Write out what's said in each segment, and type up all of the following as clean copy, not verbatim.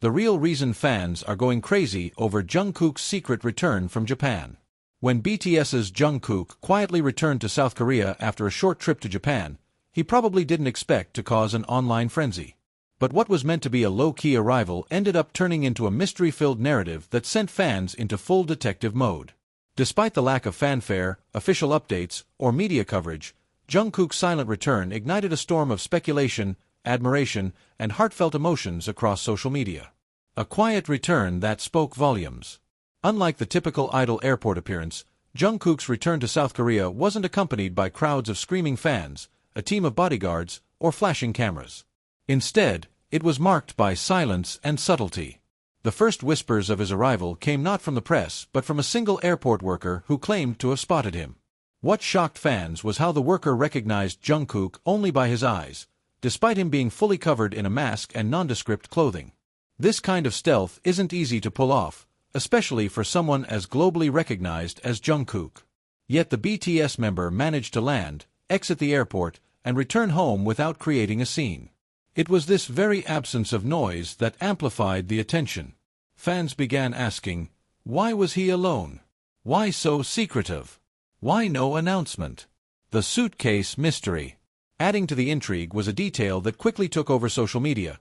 The real reason fans are going crazy over Jungkook's secret return from Japan. When BTS's Jungkook quietly returned to South Korea after a short trip to Japan, he probably didn't expect to cause an online frenzy. But what was meant to be a low-key arrival ended up turning into a mystery-filled narrative that sent fans into full detective mode. Despite the lack of fanfare, official updates, or media coverage, Jungkook's silent return ignited a storm of speculation, admiration, and heartfelt emotions across social media. A quiet return that spoke volumes. Unlike the typical idol airport appearance, Jungkook's return to South Korea wasn't accompanied by crowds of screaming fans, a team of bodyguards, or flashing cameras. Instead, it was marked by silence and subtlety. The first whispers of his arrival came not from the press but from a single airport worker who claimed to have spotted him. What shocked fans was how the worker recognized Jungkook only by his eyes, despite him being fully covered in a mask and nondescript clothing. This kind of stealth isn't easy to pull off, especially for someone as globally recognized as Jungkook. Yet the BTS member managed to land, exit the airport, and return home without creating a scene. It was this very absence of noise that amplified the attention. Fans began asking, why was he alone? Why so secretive? Why no announcement? The suitcase mystery. Adding to the intrigue was a detail that quickly took over social media.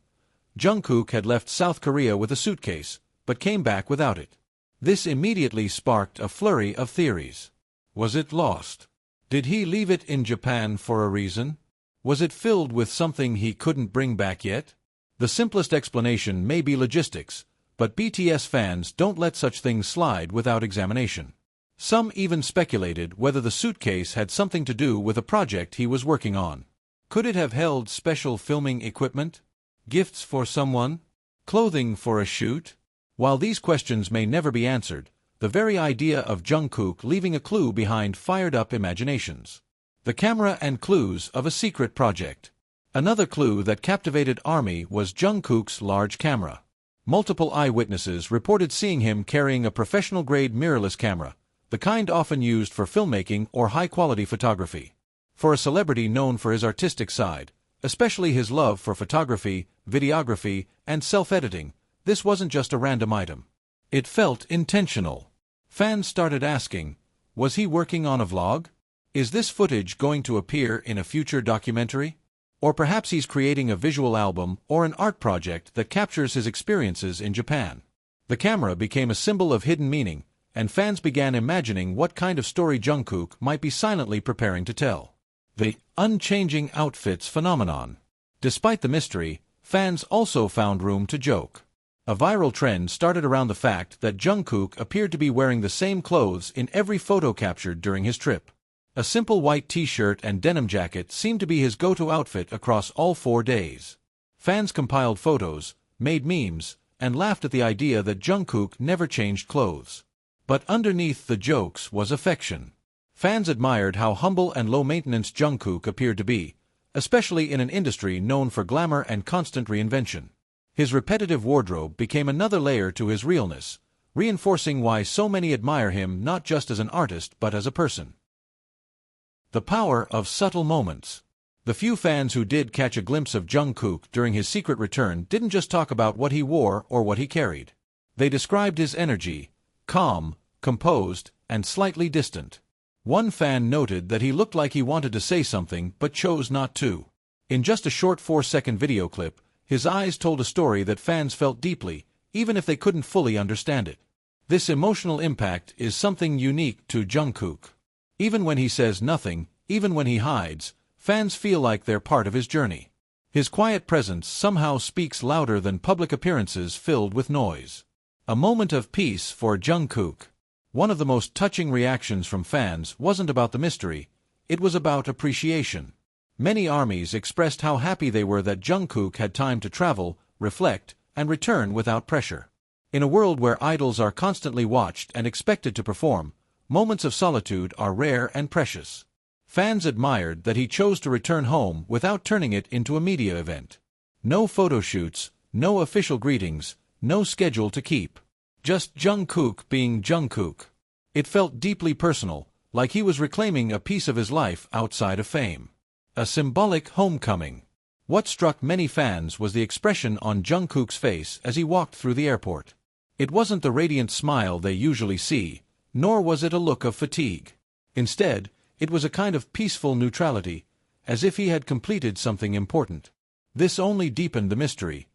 Jungkook had left South Korea with a suitcase, but came back without it. This immediately sparked a flurry of theories. Was it lost? Did he leave it in Japan for a reason? Was it filled with something he couldn't bring back yet? The simplest explanation may be logistics, but BTS fans don't let such things slide without examination. Some even speculated whether the suitcase had something to do with a project he was working on. Could it have held special filming equipment? Gifts for someone? Clothing for a shoot? While these questions may never be answered, the very idea of Jungkook leaving a clue behind fired up imaginations. The camera and clues of a secret project. Another clue that captivated ARMY was Jungkook's large camera. Multiple eyewitnesses reported seeing him carrying a professional-grade mirrorless camera, the kind often used for filmmaking or high-quality photography. For a celebrity known for his artistic side, especially his love for photography, videography, and self-editing, this wasn't just a random item. It felt intentional. Fans started asking, was he working on a vlog? Is this footage going to appear in a future documentary? Or perhaps he's creating a visual album or an art project that captures his experiences in Japan. The camera became a symbol of hidden meaning, and fans began imagining what kind of story Jungkook might be silently preparing to tell. The unchanging outfits phenomenon. Despite the mystery, fans also found room to joke. A viral trend started around the fact that Jungkook appeared to be wearing the same clothes in every photo captured during his trip. A simple white t-shirt and denim jacket seemed to be his go-to outfit across all 4 days. Fans compiled photos, made memes, and laughed at the idea that Jungkook never changed clothes. But underneath the jokes was affection. Fans admired how humble and low-maintenance Jungkook appeared to be, especially in an industry known for glamour and constant reinvention. His repetitive wardrobe became another layer to his realness, reinforcing why so many admire him not just as an artist but as a person. The power of subtle moments. The few fans who did catch a glimpse of Jungkook during his secret return didn't just talk about what he wore or what he carried. They described his energy, calm, composed, and slightly distant. One fan noted that he looked like he wanted to say something but chose not to. In just a short 4-second video clip, his eyes told a story that fans felt deeply, even if they couldn't fully understand it. This emotional impact is something unique to Jungkook. Even when he says nothing, even when he hides, fans feel like they're part of his journey. His quiet presence somehow speaks louder than public appearances filled with noise. A moment of peace for Jungkook. One of the most touching reactions from fans wasn't about the mystery, it was about appreciation. Many ARMYs expressed how happy they were that Jungkook had time to travel, reflect, and return without pressure. In a world where idols are constantly watched and expected to perform, moments of solitude are rare and precious. Fans admired that he chose to return home without turning it into a media event. No photo shoots, no official greetings, no schedule to keep. Just Jungkook being Jungkook. It felt deeply personal, like he was reclaiming a piece of his life outside of fame. A symbolic homecoming. What struck many fans was the expression on Jungkook's face as he walked through the airport. It wasn't the radiant smile they usually see, nor was it a look of fatigue. Instead, it was a kind of peaceful neutrality, as if he had completed something important. This only deepened the mystery.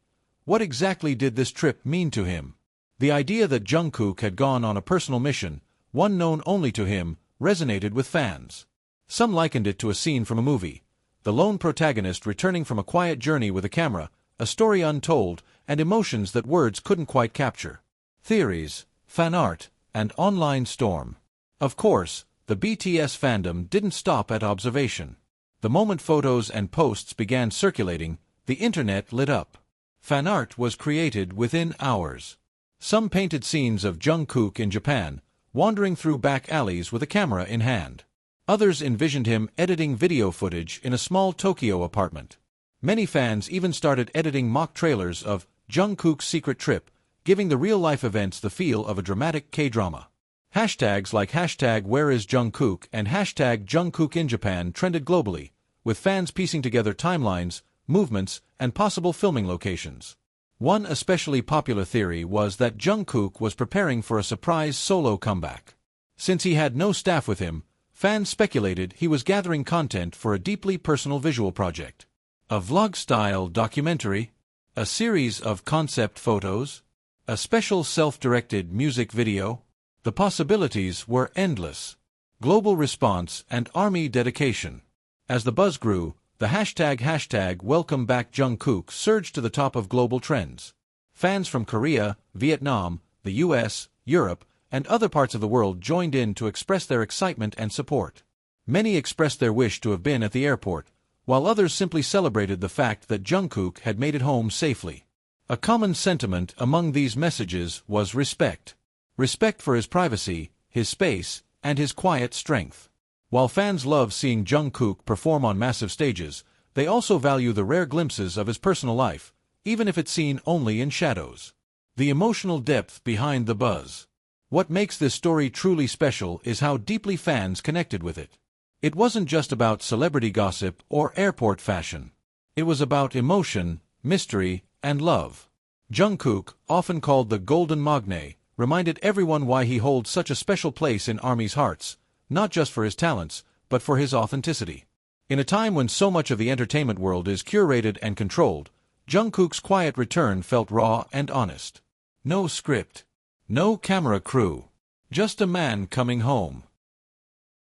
What exactly did this trip mean to him? The idea that Jungkook had gone on a personal mission, one known only to him, resonated with fans. Some likened it to a scene from a movie, the lone protagonist returning from a quiet journey with a camera, a story untold, and emotions that words couldn't quite capture. Theories, fan art, and online storm. Of course, the BTS fandom didn't stop at observation. The moment photos and posts began circulating, the internet lit up. Fan art was created within hours. Some painted scenes of Jungkook in Japan, wandering through back alleys with a camera in hand. Others envisioned him editing video footage in a small Tokyo apartment. Many fans even started editing mock trailers of Jungkook's secret trip, giving the real-life events the feel of a dramatic K-drama. Hashtags like #WhereIsJungkook and #JungkookInJapan trended globally, with fans piecing together timelines, movements, and possible filming locations. One especially popular theory was that Jungkook was preparing for a surprise solo comeback. Since he had no staff with him, fans speculated he was gathering content for a deeply personal visual project. A vlog-style documentary? A series of concept photos? A special self-directed music video? The possibilities were endless. Global response and ARMY dedication. As the buzz grew, the hashtag #WelcomeBackJungkook surged to the top of global trends. Fans from Korea, Vietnam, the US, Europe, and other parts of the world joined in to express their excitement and support. Many expressed their wish to have been at the airport, while others simply celebrated the fact that Jungkook had made it home safely. A common sentiment among these messages was respect. Respect for his privacy, his space, and his quiet strength. While fans love seeing Jungkook perform on massive stages, they also value the rare glimpses of his personal life, even if it's seen only in shadows. The emotional depth behind the buzz. What makes this story truly special is how deeply fans connected with it. It wasn't just about celebrity gossip or airport fashion. It was about emotion, mystery, and love. Jungkook, often called the Golden Magne, reminded everyone why he holds such a special place in ARMY's hearts, not just for his talents, but for his authenticity. In a time when so much of the entertainment world is curated and controlled, Jungkook's quiet return felt raw and honest. No script. No camera crew. Just a man coming home.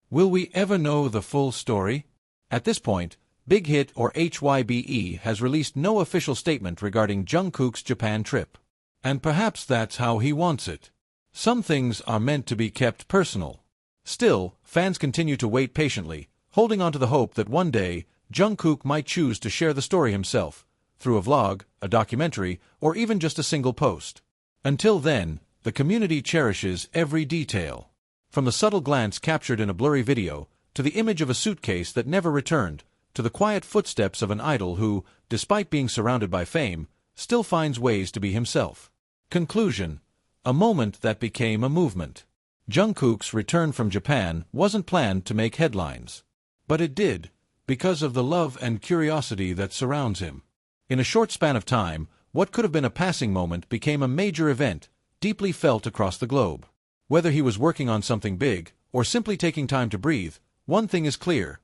Will we ever know the full story? At this point, Big Hit or HYBE has released no official statement regarding Jungkook's Japan trip. And perhaps that's how he wants it. Some things are meant to be kept personal. Still, fans continue to wait patiently, holding on to the hope that one day, Jungkook might choose to share the story himself, through a vlog, a documentary, or even just a single post. Until then, the community cherishes every detail. From the subtle glance captured in a blurry video, to the image of a suitcase that never returned, to the quiet footsteps of an idol who, despite being surrounded by fame, still finds ways to be himself. Conclusion. A moment that became a movement. Jungkook's return from Japan wasn't planned to make headlines. But it did, because of the love and curiosity that surrounds him. In a short span of time, what could have been a passing moment became a major event, deeply felt across the globe. Whether he was working on something big, or simply taking time to breathe, one thing is clear.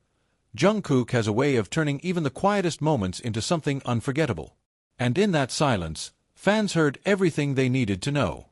Jungkook has a way of turning even the quietest moments into something unforgettable. And in that silence, fans heard everything they needed to know.